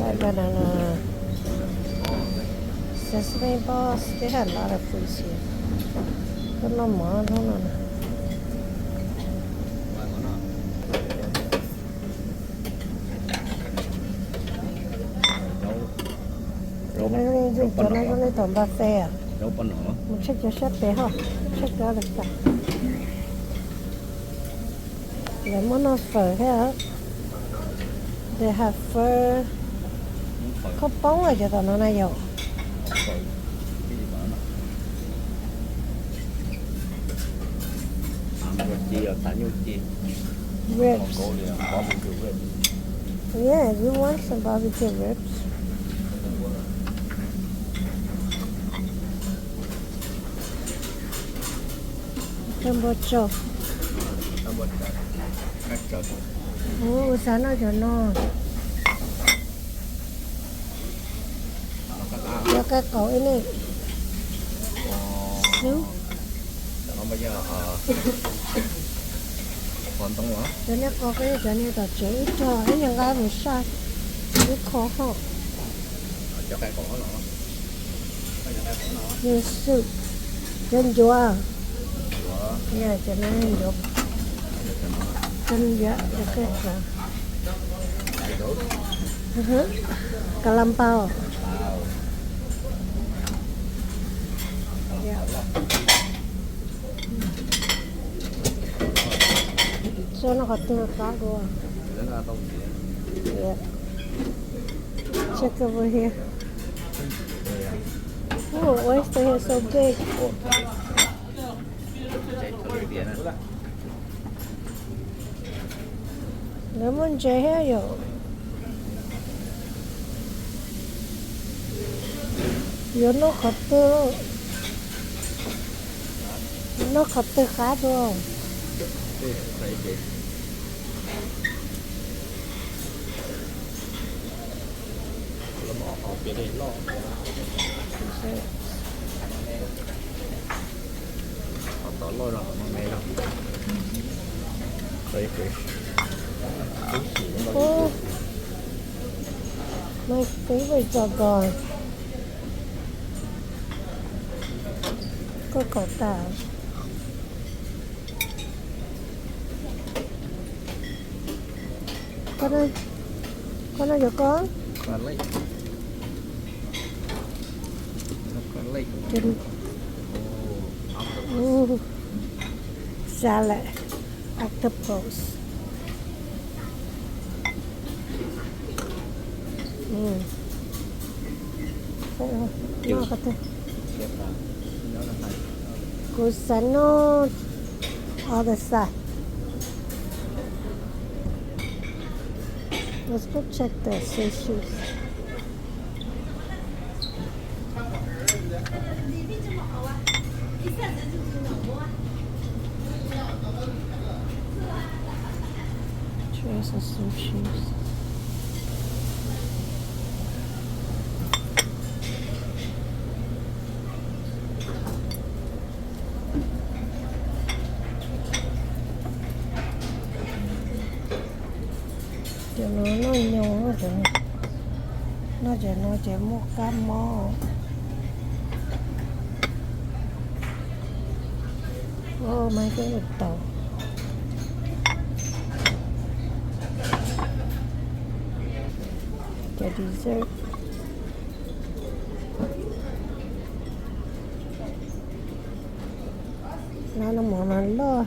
Like banana. Sesame balls. They had a lot of foods here. But no more, no. Cho nó có lấy tầm buffet à? Một chiếc cho xếp bé hả? Chiếc đó là sao? Để món nó phở thế hả? They have phở. Có bóng ở cho nó này dầu. Ribs. Yeah, you want some barbecue ribs? Tambocho. Oh, sana cho nó. Cho cái cậu ấy này. Xíu. Nó bây giờ còn tông nữa. Cho nên có cái cho nên tao chế cho ấy những cái mình sai. Cái khó hả? Cho cái cổ nó. Như soup. Chân chua. Yeah, cho nên được. Chân dạ được cái là. Kalampao. Yeah. So nó có tiếng cá luôn. Yeah. Check over here. Oh, oyster here so big. Lemon tea here yo. Yo nó khát tư khá luôn. Oh, my favorite doggone. Có cậu tàu. Con ơi được con? Con lấy. Salad, octopus. Nó có thể. Gusano other side. Let's go check the sushi. Trays of sushi. Nó nhông rồi. Nó chỉ một cái mò. Oh, my favorite tàu. The dessert. Nó món nó lo.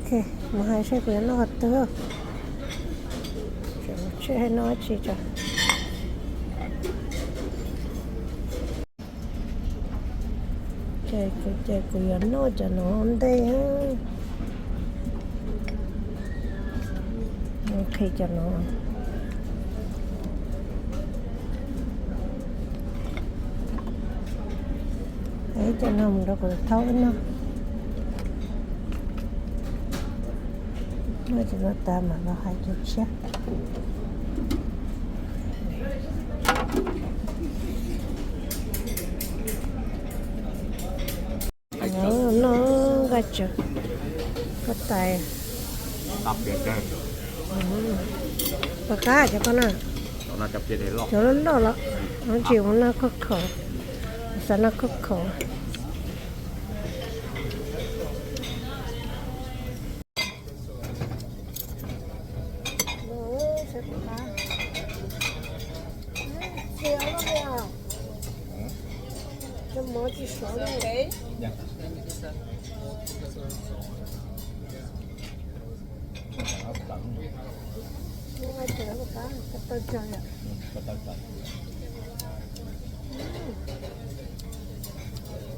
Okay, mà hai xe của nó hot tớ. Chưa hay nói gì cho. Chơi của nó cho nó hôm đây ha. Ok cho nó. Đấy cho nó mình đâu có thấu nó. Nó chỉ nó ta mà nó hay chút chắc. Nó gạch chưa. Có tài. Đập kìa kìa. Bà cá cho con à. Nó chọc trên đấy lọ. Cho nó đó là nó chịu nó có khổ. Sao nó có khổ. Okay. Dạ. Ốc tận. Có tận tận.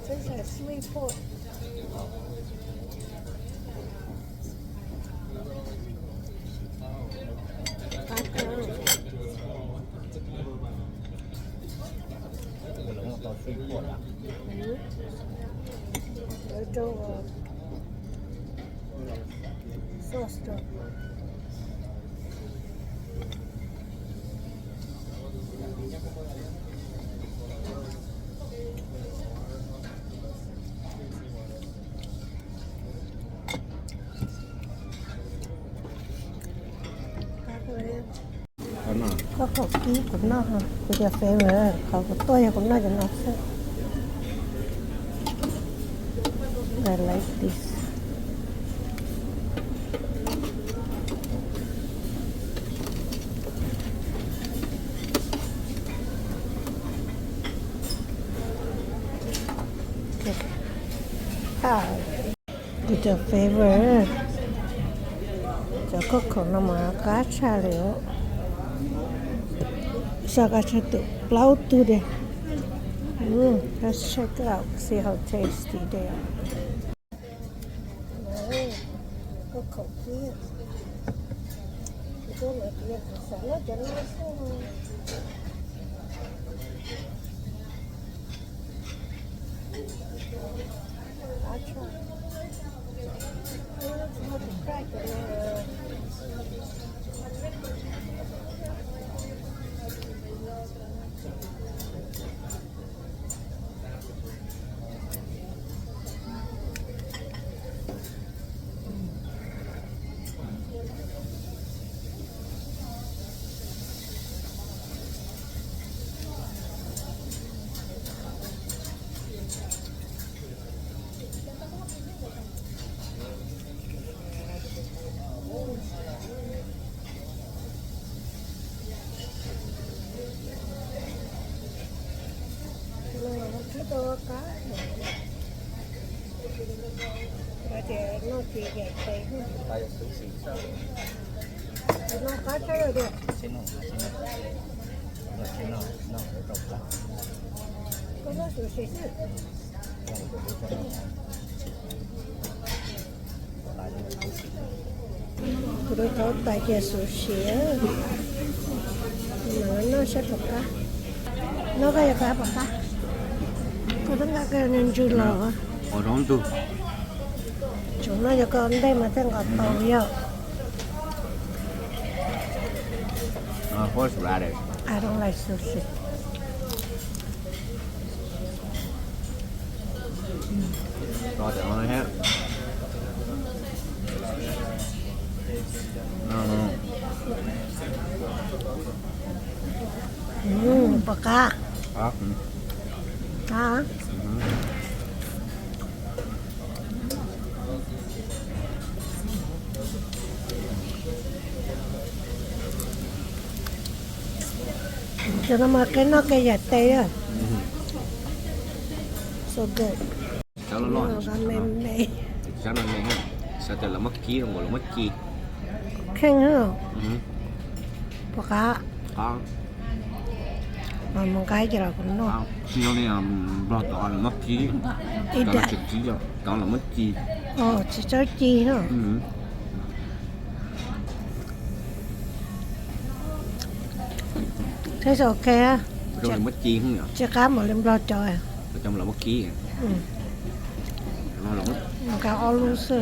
This is sweet pork. Cái lỗ to suy của ạ. Ở trong sauce đó. Có khẩu ký của nó hả? Bây giờ phê mà khẩu của tôi cũng nó cho nó sẽ. I like this. It's a favor. Cho có khẩu nó mà cá xa liệu. Sao cá xa tự plau tu đây. Let's check it out. See how tasty they are. Có khẩu kia. Cái này kia sẽ nó cho nó xuống. I'll try. It's hard to crack it. To cá rồi nó chỉ vậy tay thôi. Tay xíu xíu sao? Nó cá chơi rồi được. Xin không? Xin không? Nó xin không? Nó phải trồng lại. Có nó xíu xíu. Cứ có tay kia xíu xíu. Nó sẽ bọc cá. Nó có cá bọc cá. Có tất cả cái nhân chư lò hả? Ở đó tu. Chúng nó cho con đây mà tên ngọt tàu nhiều. Horseradish. I don't like sushi. Rồi thì nói hết. Bọc cá. Đó. Hả? Cho nó mà cái nó cái giặt tay á. So good. Sao nó ngon? Nó mềm mềm. Sao nó mềm? Sao từ là mất chi rồi gọi là mất chi? Khen hả? Bọc cá. Có. Mà một cái gì là cũng ngon. Nó này bao tỏ là mất chi. Đó là trực chi rồi. Đó là mất chi. Chỉ cho chi hả? Thế rồi ok á. Rồi mất chi không nhỉ? Chứ cá mà lên lo trời à? Ở trong là mất chi. Nó là mất. Cá all loose.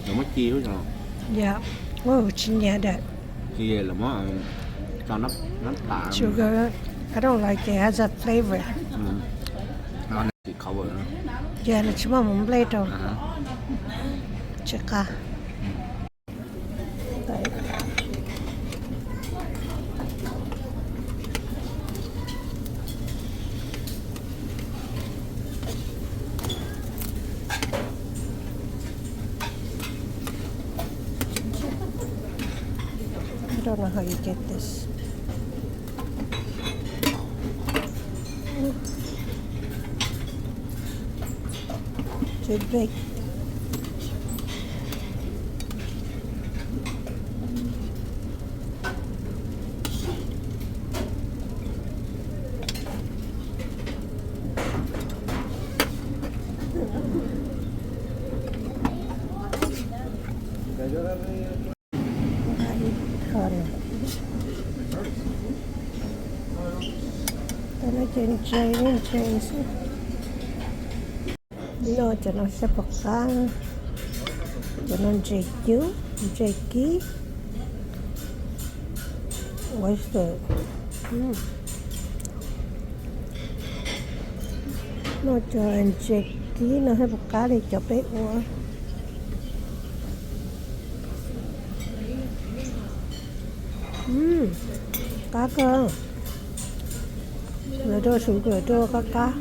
Là mất chi đúng không? Dạ. Chính nhà đẹp. Chi là mất cho nó tạ. Sugar. I don't like it. It has a flavor. Nó thì khẩu rồi. Yeah, it's more complete. Check out. don't know how you get this. Too big. Nó trên trên nó cho nó sẽ bọc cá cho nó dễ ký oyster nó cho anh dễ ký nó sẽ bọc cá để cho bé uống cá cơ rồi cho sủi rồi cho cá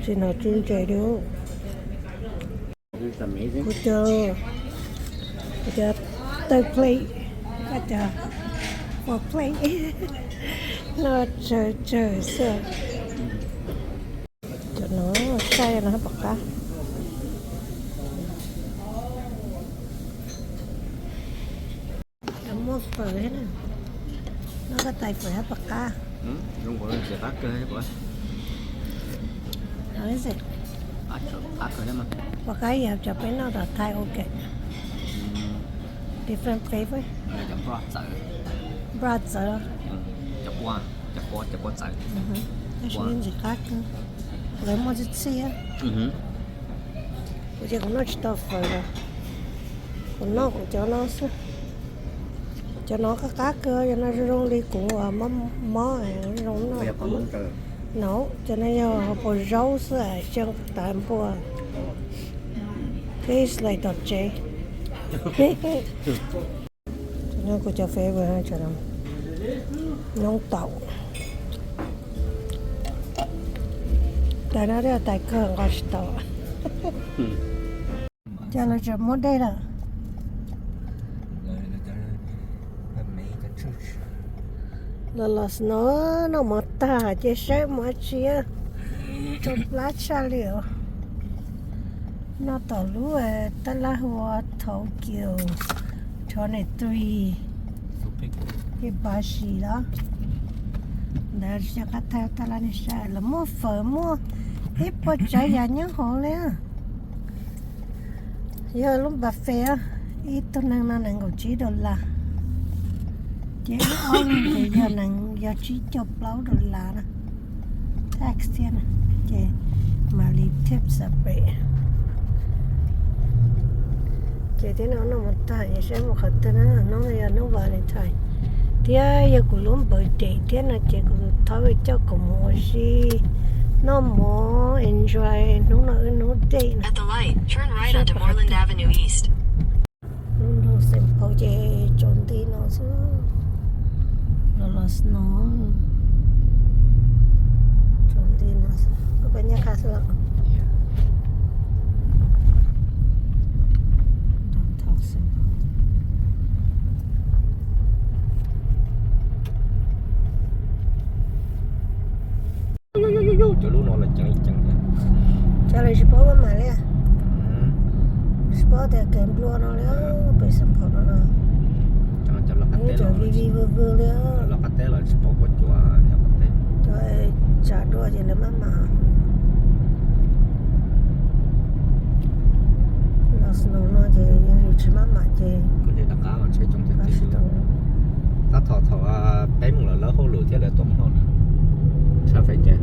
chỉ nào chuyên chạy được cô cho tới plate cô cho for plate nó chờ sợ cho nó say nó bọc cá nó mua phở hết nè nó có tay phở bọc cá không có sẽ bắt cơ hết rồi nói gì bắt rồi mà bọc cá giờ cho bé nó là Thai ok different flavor chấm broth sợi broth sợi chấm qua sợi cái gì khác lấy một chút xíu bây giờ cũng nói cho phở rồi còn nó cũng cho nó có cá cơ cho nó rong đi cũng mó rong nó nấu cho nó giờ bộ rau sữa trong tạm bộ taste like đọt chế cho nó có cho phê vừa cho nó nóng tàu tại nó đây tại cơ ngọt tàu cho nó cho món đây là là nó mà ta chỉ sẽ mà chia cho lá cha liệu nó tàu lúa ta lá hoa thấu kiều cho này three Hibishi đó để cho các thằng ta là này là mua phở mua ít bao trái giá nhớ họ lên giờ lúc bà phê ít tôi năng ngồi chỉ đồ là chế ông thì giờ năng giờ chỉ chụp lâu đồ là nè tax tiền nè chế mà leave tips up vậy chế thế nó một tay sẽ một khát nữa nó giờ nó Valentine thì giờ cũng luôn birthday thế là chế cũng thôi cho cũng mua gì nó mua enjoy nó day At the light, turn right onto Moreland Avenue East. nó simple chế chọn tí nó chứ nó chọn tí nó có bao nhiêu khác lắm chỗ lúc nó là chẳng cho lại sport bên mà lên sport thì kèm luôn nó lên bị sập nó nó cho là cái cho vi vừa lên là cái té là sport của chùa nhà cái té cho trả đua gì nữa mà nó snow nó thì chỉ mà chỉ cái này đặc cá mà chơi trong thế thì ta thọ bé một là lỡ hô lửa thế là tôm hô nữa sao phải chơi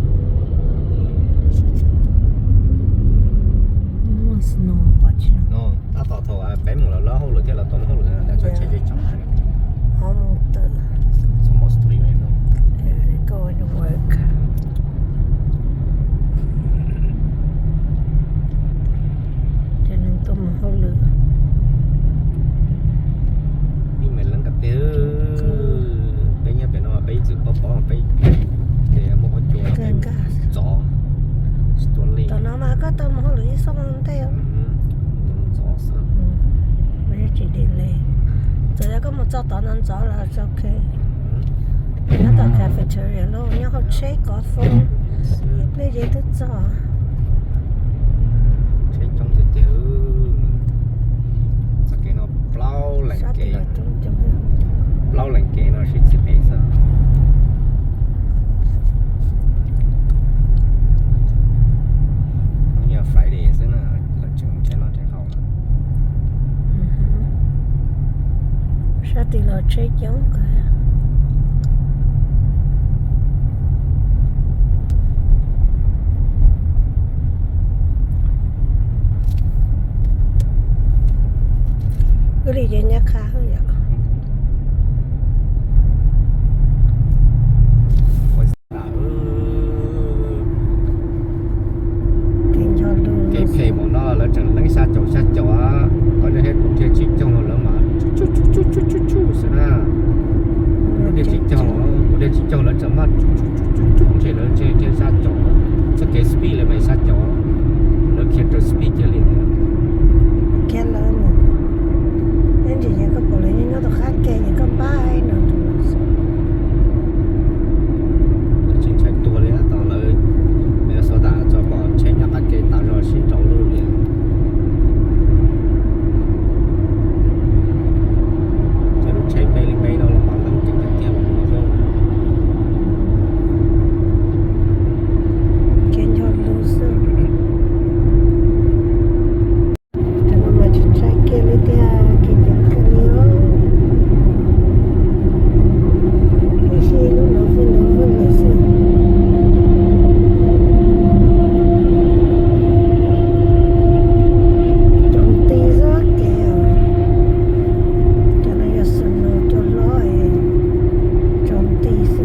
snow bắt chứ nó ta thọ bé một là lỡ hô lửa thế là tôm hô lửa là chơi chơi trong này không tự almost 3 right now going to work cho nên tôm hô lửa nhưng mà lần gặp té bé nhá bé nó bé chữ bỏ bé thì một con chùa gió tao nó mà có tôm hô lửa xong theo bây một chỗ tao năn chỗ là ok nhớ tao cafeteria luôn nhớ học chế có phong lấy gì thức cho chế trong từ từ sao cái nó bao lạnh sao thì kề là trong bao lạnh kề nó sẽ chỉ bé sao nhiều phải để thế nào là chừng chế nó chế hậu sao thì là chế giống cả cái gì vậy nhá khá hơn vậy cái phê của nó là chẳng lấy sát chỗ á có thể hết cũng thể chích trong rồi mà chú sẽ ra có thể chích trong là chấm mắt chú chỉ là trên sát chỗ sẽ cái speed là mày sát chỗ nó khiến cho speed cho liền cái là mà nên chỉ có bộ lấy nó được khác kê những cái bài nó chính sách tua đấy tao lời bây giờ số đã cho bỏ chế nhập các cái tạo rồi xin trọng luôn liền cho nó chế bay lên bay đâu là bảo lắm cái tiền mà thôi cái cho loser cho nó mà chính sách kia lấy tiền cái tiền cái liêu cái gì lúc nó vun là gì trong tí gió kìa cho nó giờ sân nó cho lói trong tí gì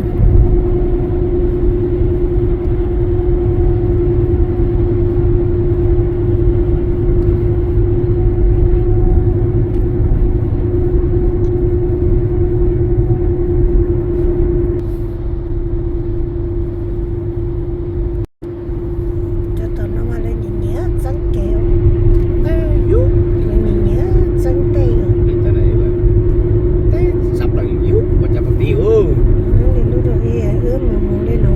cho tao nó mà lên nhìn nhớ chân kẹo lên nhìn nhớ chân tê thì cho này là thế sắp là yếu mà chả có tiêu lên lúc đó đi mà mua lên nó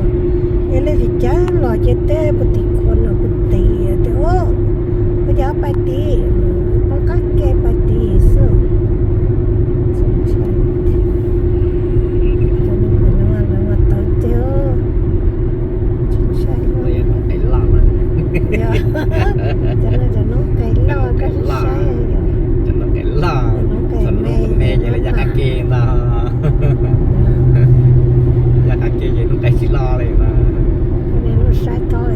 lên thì chả lo chết tê bút tì con nó bút tì thì ô bây giờ bài tì có các cái bài tì sơ cho nên nó mà tao tiêu chính xác luôn bây giờ nó phải làm cho nên là nó cái lo cái sai cho nó cái lo cho nó mẹ vậy là gia cá kê ta gia cá kê vậy nó cái chỉ lo này mà nên nó sai thôi